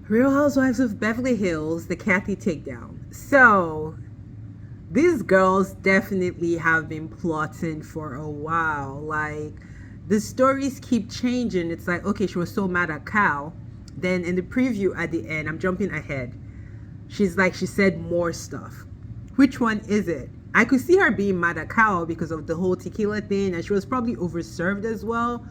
Real Housewives of Beverly Hills, the Kathy takedown. So, these girls definitely have been plotting for a while. Like, the stories keep changing. It's like, okay, she was so mad at Cal. Then in the preview at the end, I'm jumping ahead. She's like, she said more stuff. Which one is it? I could see her being mad at Cal because of the whole tequila thing, and she was probably overserved as well.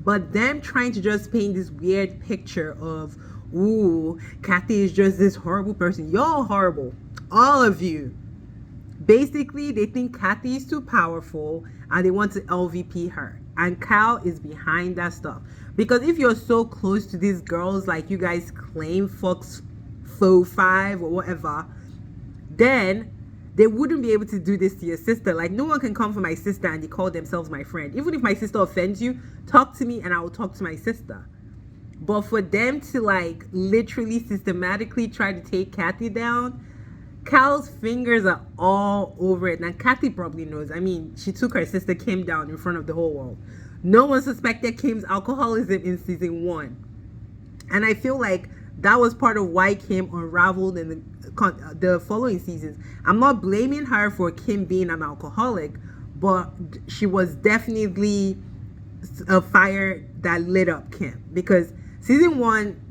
But them trying to just paint this weird picture of, ooh, Kathy is just this horrible person. Y'all horrible. All of you. Basically, they think Kathy is too powerful and they want to LVP her. And Cal is behind that stuff. Because if you're so close to these girls, like you guys claim, Fox 5 or whatever, then they wouldn't be able to do this to your sister. Like, no one can come for my sister and they call themselves my friend. Even if my sister offends you, talk to me and I will talk to my sister. But for them to like literally systematically try to take Kathy down, Cal's fingers are all over it. And Kathy probably knows. I mean, she took her sister Kim down in front of the whole world. No one suspected Kim's alcoholism in season 1. And I feel like that was part of why Kim unraveled in the following seasons. I'm not blaming her for Kim being an alcoholic, but she was definitely a fire that lit up Kim. Because season 1,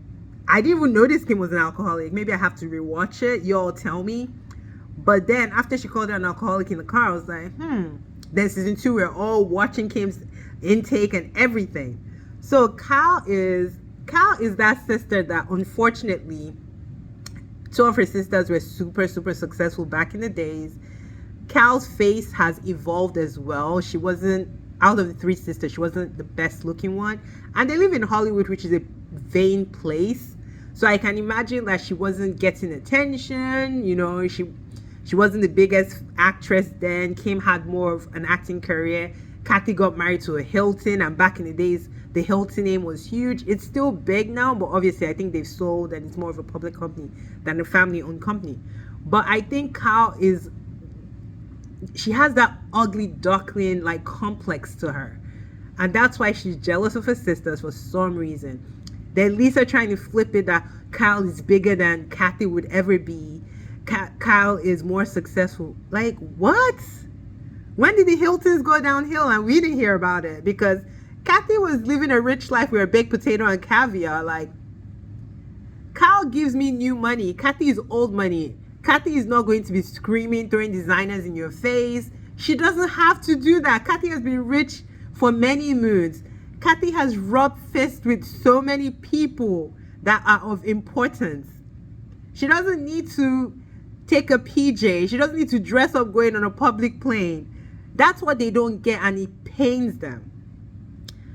I didn't even notice Kim was an alcoholic. Maybe I have to rewatch it. You all tell me. But then after she called her an alcoholic in the car, I was like, Then season 2, we're all watching Kim's intake and everything. So Cal is that sister that unfortunately, two of her sisters were super, super successful back in the days. Cal's face has evolved as well. She wasn't, out of the 3 sisters, she wasn't the best looking one. And they live in Hollywood, which is a vain place. So I can imagine that she wasn't getting attention. You know, she wasn't the biggest actress then. Kim had more of an acting career. Kathy got married to a Hilton, and back in the days, the Hilton name was huge. It's still big now, but obviously I think they've sold and it's more of a public company than a family-owned company. But I think Cal she has that ugly duckling like complex to her. And that's why she's jealous of her sisters for some reason. Then Lisa trying to flip it that Kyle is bigger than Kathy would ever be. Kyle is more successful. Like, what? When did the Hiltons go downhill and we didn't hear about it? Because Kathy was living a rich life with a baked potato and caviar. Like, Kyle gives me new money. Kathy is old money. Kathy is not going to be screaming, throwing designers in your face. She doesn't have to do that. Kathy has been rich for many moons. Kathy has rubbed fists with so many people that are of importance. She doesn't need to take a PJ. She doesn't need to dress up going on a public plane. That's what they don't get, and it pains them.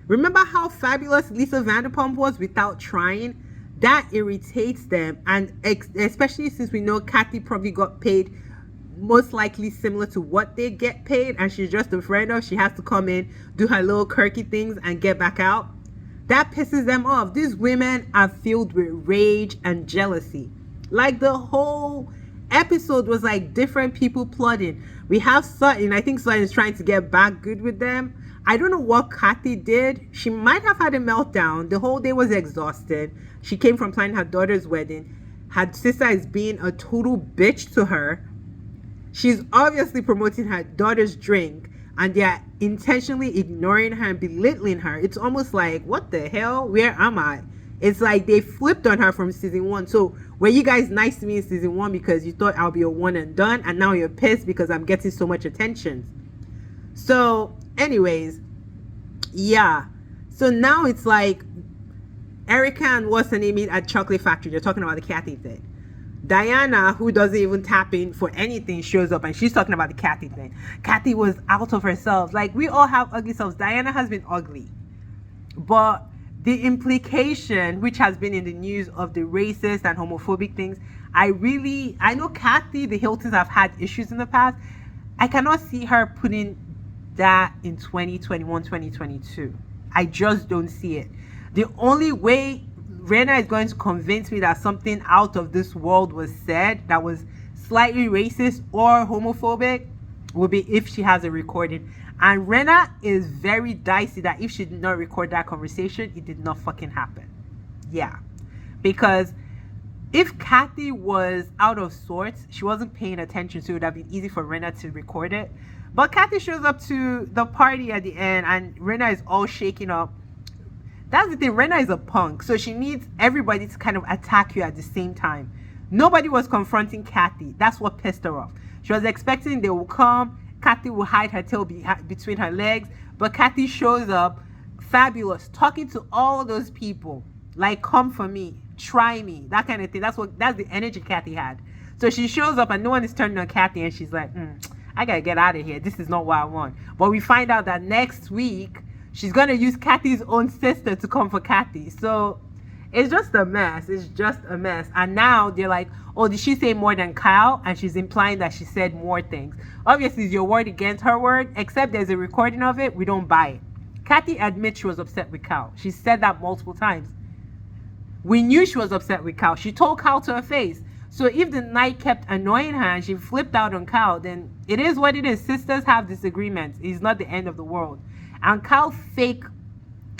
Remember how fabulous Lisa Vanderpump was without trying? That irritates them, and especially since we know Kathy probably got paid most likely similar to what they get paid, and she's just a friend of, she has to come in, do her little quirky things and get back out. That pisses them off. These women are filled with rage and jealousy. Like, the whole episode was like different people plotting. We have Sutton. I think Sutton is trying to get back good with them. I don't know what Kathy did. She might have had a meltdown. The whole day was exhausted. She came from planning her daughter's wedding. Her sister is being a total bitch to her. She's obviously promoting her daughter's drink, and they're intentionally ignoring her and belittling her. It's almost like, what the hell? Where am I? It's like they flipped on her from season 1. So were you guys nice to me in season 1 because you thought I'll be a one and done, and now you're pissed because I'm getting so much attention? So anyways, yeah. So now it's like Erica and what's her name at Chocolate Factory. They're talking about the Kathy thing. Diana, who doesn't even tap in for anything, shows up and she's talking about the Kathy thing. Kathy was out of herself. Like, we all have ugly selves. Diana has been ugly. But the implication, which has been in the news, of the racist and homophobic things, I know Kathy, the Hiltons have had issues in the past. I cannot see her putting that in 2021, 2022. I just don't see it. The only way Rena is going to convince me that something out of this world was said that was slightly racist or homophobic would be if she has a recording. And Rena is very dicey that if she did not record that conversation, it did not fucking happen. Yeah. Because If Kathy was out of sorts, she wasn't paying attention, so it would have been easy for Rena to record it. But Kathy shows up to the party at the end, and Rena is all shaking up. That's the thing, Rena is a punk, so she needs everybody to kind of attack you at the same time. Nobody was confronting Kathy. That's what pissed her off. She was expecting they will come, Kathy will hide her tail between her legs, but Kathy shows up, fabulous, talking to all those people. Like, come for me, try me, that kind of thing. That's the energy Kathy had. So she shows up and no one is turning on Kathy, and she's like, I gotta get out of here. This is not what I want. But we find out that next week she's gonna use Kathy's own sister to come for Kathy. So it's just a mess. It's just a mess. And now they're like, oh, did she say more than Kyle? And she's implying that she said more things. Obviously, it's your word against her word, except there's a recording of it. We don't buy it. Kathy admits she was upset with Kyle. She said that multiple times. We knew she was upset with Kyle. She told Kyle to her face. So if the night kept annoying her and she flipped out on Kyle, then it is what it is. Sisters have disagreements. It's not the end of the world. And Kyle fake,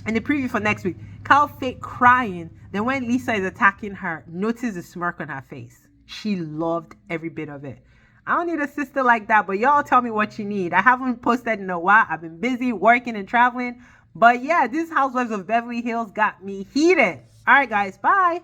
in the preview for next week, Kyle fake crying. Then when Lisa is attacking her, notice the smirk on her face. She loved every bit of it. I don't need a sister like that, but y'all tell me what you need. I haven't posted in a while. I've been busy working and traveling. But yeah, this Housewives of Beverly Hills got me heated. All right, guys. Bye.